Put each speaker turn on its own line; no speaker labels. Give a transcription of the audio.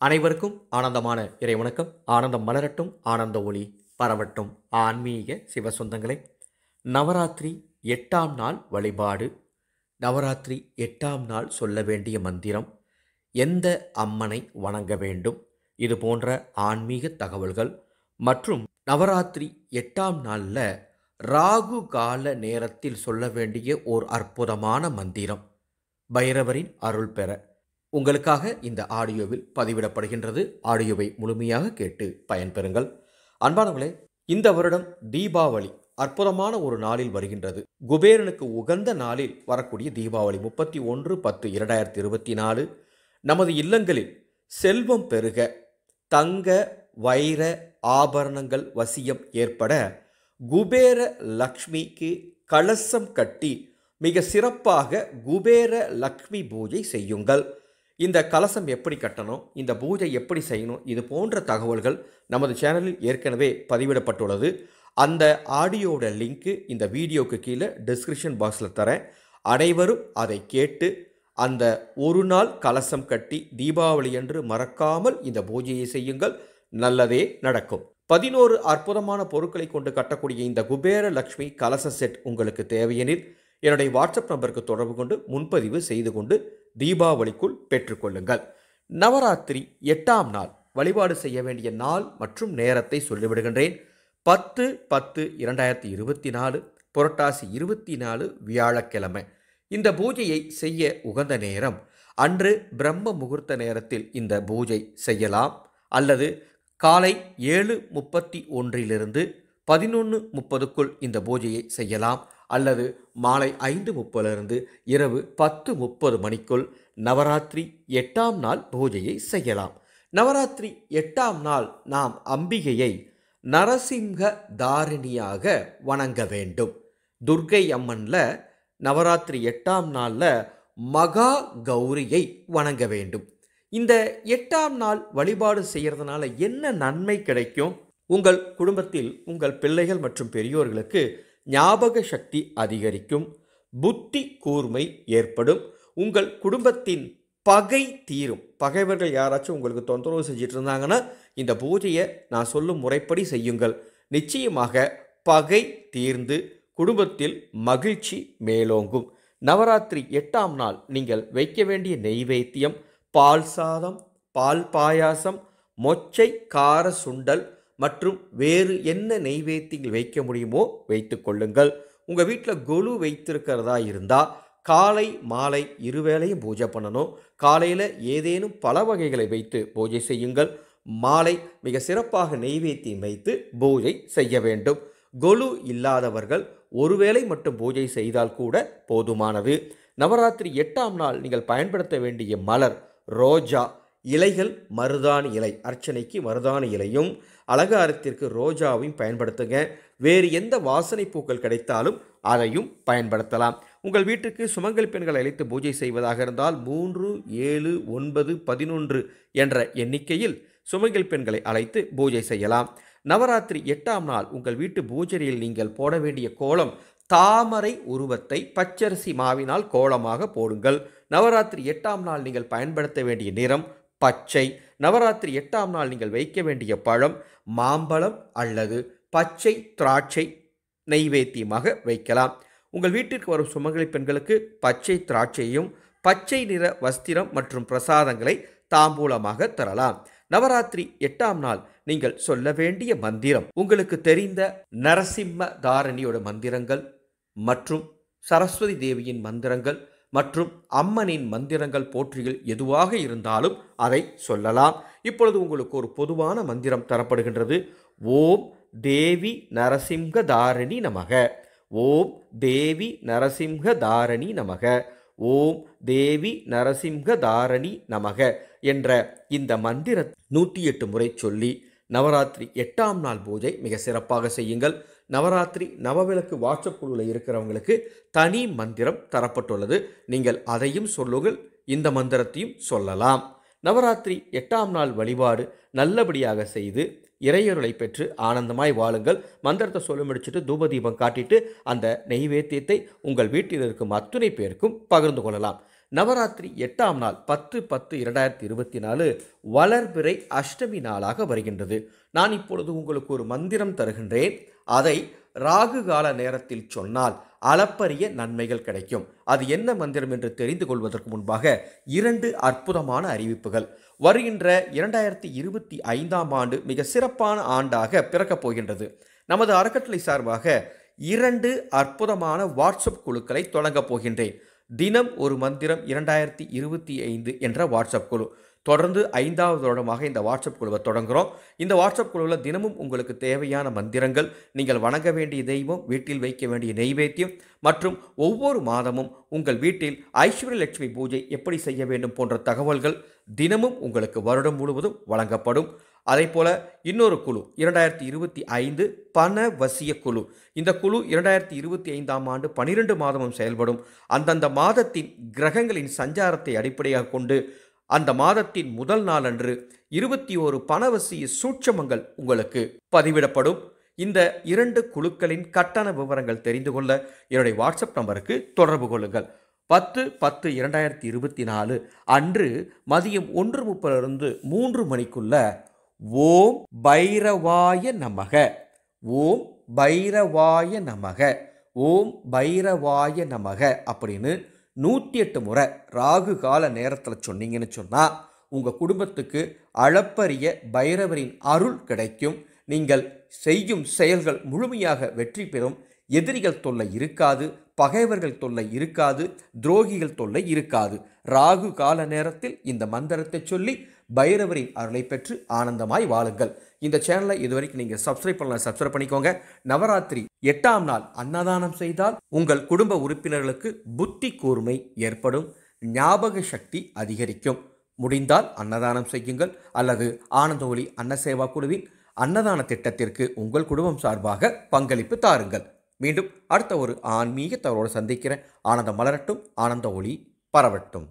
அனைவருக்கும் ஆனந்தமான இறைவணக்கம். ஆனந்தம் மலரட்டும், ஆனந்த ஒளி பரவட்டும். ஆன்மீக சிவசொந்தங்களே, நவராத்திரி 8ஆம் நாள் வழிபாடு. நவராத்திரி 8ஆம் நாள் சொல்ல வேண்டிய மந்திரம், எந்த அம்மனை வணங்க வேண்டும், இது போன்ற ஆன்மீக தகவல்கள் மற்றும் நவராத்திரி 8ஆம் நாளில் ராகு கால நேரத்தில் சொல்ல வேண்டிய ஓர் அற்புதமான மந்திரம், பைரவரின் அருள் பெற உங்களுக்காக இந்த ஆடியோவில் பதிவிடப்படுகின்றது. ஆடியோவை முழுமையாக கேட்டு பயன்பெறுங்கள். அன்பானவர்களே, இந்த வருடம் தீபாவளி அற்புதமான ஒரு நாளில் வருகின்றது. குபேரனுக்கு உகந்த நாளில் வரக்கூடிய தீபாவளி 31/10/2024 நமது இல்லங்களில் செல்வம் பெருக, தங்க வைர ஆபரணங்கள் வசியம் ஏற்பட குபேர லக்ஷ்மிக்கு கலசம் கட்டி மிக சிறப்பாக குபேர லக்ஷ்மி பூஜை செய்யுங்கள். இந்த கலசம் எப்படி கட்டணும், இந்த பூஜை எப்படி செய்யணும், இது போன்ற தகவல்கள் நமது சேனலில் ஏற்கனவே பதிவிடப்பட்டுள்ளது. அந்த ஆடியோட லிங்க்கு இந்த வீடியோக்கு கீழே டிஸ்கிரிப்ஷன் பாக்ஸில் தரேன். அனைவரும் அதை கேட்டு அந்த ஒரு நாள் கலசம் கட்டி தீபாவளி அன்று மறக்காமல் இந்த பூஜையை செய்யுங்கள். நல்லதே நடக்கும். 11 அற்புதமான பொருட்களை கொண்டு கட்டக்கூடிய இந்த குபேர லக்ஷ்மி கலச செட் உங்களுக்கு தேவையெனில் என்னுடைய வாட்ஸ்அப் நம்பருக்கு தொடர்பு கொண்டு முன்பதிவு செய்து கொண்டு தீபாவளிக்குள் பெற்றுக்கொள்ளுங்கள். நவராத்திரி 8ஆம் நாள் வழிபாடு செய்ய வேண்டிய நாள் மற்றும் நேரத்தை சொல்லிவிடுகின்றேன். 10/10/2024 புரட்டாசி 24 வியாழக்கிழமை. இந்த பூஜையை செய்ய உகந்த நேரம் அன்று பிரம்ம முகூர்த்த நேரத்தில் இந்த பூஜை செய்யலாம், அல்லது காலை 7:31 11:30 இந்த பூஜையை செய்யலாம், அல்லது மாலை 5:30 இரவு 10:30 நவராத்திரி 8ஆம் நாள் பூஜையை செய்யலாம். நவராத்திரி 8ஆம் நாள் நாம் அம்பிகையை நரசிம்ஹ தாரிணியாக வணங்க வேண்டும். துர்க்கை அம்மன்ல நவராத்திரி 8ஆம் நாளில் மகா கௌரியை வணங்க வேண்டும். இந்த 8ஆம் நாள் வழிபாடு செய்கிறதுனால என்ன நன்மை கிடைக்கும்? உங்கள் குடும்பத்தில் உங்கள் பிள்ளைகள் மற்றும் பெரியோர்களுக்கு ஞாபக சக்தி அதிகரிக்கும், புத்தி கூர்மை ஏற்படும், உங்கள் குடும்பத்தின் பகை தீரும். பகைவர்கள் யாராச்சும் உங்களுக்கு தொந்தரவு செஞ்சிட்டு இருந்தாங்கன்னா இந்த பூஜையை நான் சொல்லும் முறைப்படி செய்யுங்கள். நிச்சயமாக பகை தீர்ந்து குடும்பத்தில் மகிழ்ச்சி மேலோங்கும். நவராத்திரி 8ஆம் நாள் நீங்கள் வைக்க வேண்டிய நெய்வேத்தியம் பால் சாதம், பால் பாயாசம், மொச்சை கார சுண்டல் மற்றும் வேறு என்ன நெய்வேத்தியங்கள் வைக்க முடியுமோ வைத்து கொள்ளுங்கள். உங்கள் வீட்டில் கொலு வைத்திருக்கிறதா இருந்தால் காலை மாலை இருவேளையும் பூஜை பண்ணணும். காலையில் ஏதேனும் பல வகைகளை வைத்து பூஜை செய்யுங்கள். மாலை மிக சிறப்பாக நெய்வேத்தியம் வைத்து பூஜை செய்ய வேண்டும். கொலு இல்லாதவர்கள் ஒருவேளை மட்டும் பூஜை செய்தால் கூட போதுமானது. நவராத்திரி 8ஆம் நாள் நீங்கள் பயன்படுத்த வேண்டிய மலர் ரோஜா இலைகள், மருதாணி இலை, அர்ச்சனைக்கு மருதாணி இலையும் அலங்காரத்திற்கு ரோஜாவையும் பயன்படுத்துங்க. வேறு எந்த வாசனை பூக்கள் கிடைத்தாலும் அதையும் பயன்படுத்தலாம். உங்கள் வீட்டுக்கு சுமங்கலி பெண்களை அழைத்து பூஜை செய்வதாக இருந்தால் 3, 7, 9, 11 என்ற எண்ணிக்கையில் சுமங்கலி பெண்களை அழைத்து பூஜை செய்யலாம். நவராத்திரி 8ஆம் நாள் உங்கள் வீட்டு பூஜையில் நீங்கள் போட வேண்டிய கோலம் தாமரை உருவத்தை பச்சரிசி மாவினால் கோலமாக போடுங்கள். நவராத்திரி 8ஆம் நாள் நீங்கள் பயன்படுத்த வேண்டிய நிறம் பச்சை. நவராத்திரி 8ஆம் நாள் நீங்கள் வைக்க வேண்டிய பழம் மாம்பழம் அல்லது பச்சை திராட்சை நெய்வேத்தியமாக வைக்கலாம். உங்கள் வீட்டிற்கு வரும் சுமங்கலி பெண்களுக்கு பச்சை திராட்சையும் பச்சை நிற வஸ்திரம் மற்றும் பிரசாதங்களை தாம்பூலமாக தரலாம். நவராத்திரி 8ஆம் நாள் நீங்கள் சொல்ல வேண்டிய மந்திரம் உங்களுக்கு தெரிந்த நரசிம்ம தாரணியோட மந்திரங்கள் மற்றும் சரஸ்வதி தேவியின் மந்திரங்கள் மற்றும் அம்மனின் மந்திரங்கள் போற்றிகள் எதுவாக இருந்தாலும் அதை சொல்லலாம். இப்பொழுது உங்களுக்கு ஒரு பொதுவான மந்திரம் தரப்படுகின்றது. ஓம் தேவி நரசிம்ஹ தாரணி நமக, ஓம் தேவி நரசிம்ஹ தாரணி நமக, ஓம் தேவி நரசிம்ஹ தாரணி நமக என்ற இந்த மந்திர 108 முறை சொல்லி நவராத்திரி 8ஆம் நாள் பூஜை மிக சிறப்பாக செய்யுங்கள். நவராத்திரி நவவிளக்கு வாட்ஸ்அப் குழுவில் இருக்கிறவங்களுக்கு தனி மந்திரம் தரப்பட்டுள்ளது. நீங்கள் அதையும் சொல்லுங்கள், இந்த மந்திரத்தையும் சொல்லலாம். நவராத்திரி 8ஆம் நாள் வழிபாடு நல்லபடியாக செய்து இறையருளை பெற்று ஆனந்தமாய் வாழுங்கள். மந்திரத்தை சொல்லி முடிச்சுட்டு தூப தீபம் காட்டிட்டு அந்த நெய்வேத்தியத்தை உங்கள் வீட்டில் இருக்கும் அத்துணை பேருக்கும் பகிர்ந்து கொள்ளலாம். நவராத்திரி 8ஆம் நாள் 10/10/2024 வளர்பிறை அஷ்டமி நாளாக வருகின்றது. நான் இப்பொழுது உங்களுக்கு ஒரு மந்திரம் தருகின்றேன். அதை ராகு கால நேரத்தில் சொன்னால் அளப்பரிய நன்மைகள் கிடைக்கும். அது என்ன மந்திரம் என்று தெரிந்து கொள்வதற்கு முன்பாக 2 அற்புதமான அறிவிப்புகள். வருகின்ற 2025ஆம் ஆண்டு மிக சிறப்பான ஆண்டாக பிறக்கப் போகின்றது. நமது அறக்கட்டளை சார்பாக 2 அற்புதமான வாட்ஸ்அப் குழுக்களை தொடங்கப் போகின்றேன். தினம் ஒரு மந்திரம் 2025 என்ற வாட்ஸ்அப் குழு. தொடர்ந்து 5வது வருடமாக இந்த வாட்ஸ்அப் குழுவை தொடங்குகிறோம். இந்த வாட்ஸ்அப் குழுவில் தினமும் உங்களுக்கு தேவையான மந்திரங்கள், நீங்கள் வணங்க வேண்டிய தெய்வம், வீட்டில் வைக்க வேண்டிய நெய்வேத்தியம் மற்றும் ஒவ்வொரு மாதமும் உங்கள் வீட்டில் ஐஸ்வர்ய லட்சுமி பூஜை எப்படி செய்ய வேண்டும் போன்ற தகவல்கள் தினமும் உங்களுக்கு வருடம் முழுவதும் வழங்கப்படும். அதேபோல இன்னொரு குழு 2025 பண வசிய குழு. இந்த குழு 2025ஆம் ஆண்டு 12 மாதமும் செயல்படும். அந்தந்த மாதத்தின் கிரகங்களின் சஞ்சாரத்தை அடிப்படையாக கொண்டு அந்த மாதத்தின் முதல் நாள் அன்று 21 பணவசிய சூட்சமங்கள் உங்களுக்கு பதிவிடப்படும். இந்த 2 குழுக்களின் கட்டண விவரங்கள் தெரிந்து கொள்ள என்னுடைய வாட்ஸ்அப் நம்பருக்கு தொடர்பு கொள்ளுங்கள். 10/10/2024 அன்று மதியம் 1:30 3 மணிக்குள்ள ஓம் பைரவாய நமக, ஓம் பைரவாய நமக, ஓம் பைரவாய நமக அப்படின்னு 108 முறை ராகு கால நேரத்தில் சொன்னீங்கன்னு சொன்னால் உங்கள் குடும்பத்துக்கு அளப்பரிய பைரவரின் அருள் கிடைக்கும். நீங்கள் செய்யும் செயல்கள் முழுமையாக வெற்றி பெறும். எதிரிகள் தொல்லை இருக்காது, பகைவர்கள் தொல்லை இருக்காது, துரோகிகள் தொல்லை இருக்காது. ராகு கால நேரத்தில் இந்த மந்திரத்தை சொல்லி பைரவரின் அருளை பெற்று ஆனந்தமாய் வாழுங்கள். இந்த சேனலை இதுவரைக்கும் நீங்கள் சப்ஸ்கிரைப் பண்ணலாம், சப்ஸ்கிரைப் பண்ணிக்கோங்க. நவராத்திரி 8ஆம் நாள் அன்னதானம் செய்தால் உங்கள் குடும்ப உறுப்பினர்களுக்கு புத்தி கூர்மை ஏற்படும், ஞாபக சக்தி அதிகரிக்கும். முடிந்தால் அன்னதானம் செய்யுங்கள் அல்லது ஆனந்த ஒளி அன்ன சேவா குழுவின் அன்னதான திட்டத்திற்கு உங்கள் குடும்பம் சார்பாக பங்களிப்பு தாருங்கள். மீண்டும் அடுத்த ஒரு ஆன்மீக தகவலோடு சந்திக்கிறேன். ஆனந்தம் மலரட்டும், ஆனந்த ஒளி பரவட்டும்.